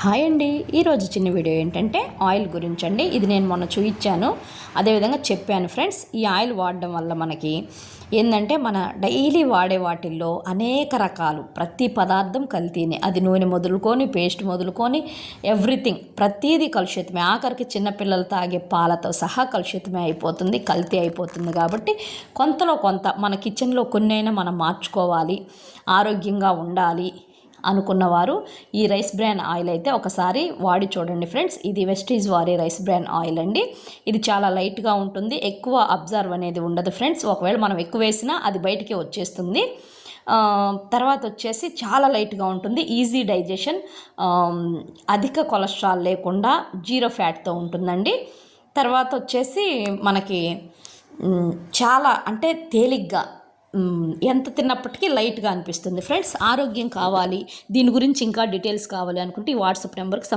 Hi అండి. ఈరోజు చిన్న వీడియో ఏంటంటే ఆయిల్ గురించి అండి. ఇది నేను మొన్న చూపించాను, అదేవిధంగా చెప్పాను ఫ్రెండ్స్. ఈ ఆయిల్ వాడడం వల్ల మనకి ఏంటంటే మన డైలీ వాడే వాటిల్లో అనేక రకాలు ప్రతి పదార్థం కల్తీనే. అది నూనె మొదలుకొని పేస్ట్ మొదలుకొని ఎవ్రీథింగ్ ప్రతీది కలుషితమే. ఆఖరికి చిన్నపిల్లలు తాగే పాలతో సహా కలుషితమే అయిపోతుంది, కల్తీ అయిపోతుంది. కాబట్టి కొంతలో కొంత మన కిచెన్లో కొన్నైనా మనం మార్చుకోవాలి, ఆరోగ్యంగా ఉండాలి అనుకున్నవారు ఈ రైస్ బ్రాన్ ఆయిల్ అయితే ఒకసారి వాడి చూడండి ఫ్రెండ్స్. ఇది వెస్టీజ్ వారి రైస్ బ్రాన్ ఆయిల్ అండి. ఇది చాలా లైట్గా ఉంటుంది, ఎక్కువ అబ్జర్వ్ అనేది ఉండదు ఫ్రెండ్స్. ఒకవేళ మనం ఎక్కువ వేసినా అది బయటికి వచ్చేస్తుంది. తర్వాత వచ్చేసి చాలా లైట్గా ఉంటుంది, ఈజీ డైజెషన్, అధిక కొలెస్ట్రాల్ లేకుండా జీరో ఫ్యాట్తో ఉంటుందండి. తర్వాత వచ్చేసి మనకి చాలా అంటే తేలిగ్గా ఎంత తిన్నప్పటికీ లైట్గా అనిపిస్తుంది ఫ్రెండ్స్. ఆరోగ్యం కావాలి, దీని గురించి ఇంకా డీటెయిల్స్ కావాలి అనుకుంటే ఈ వాట్సాప్ నెంబర్కి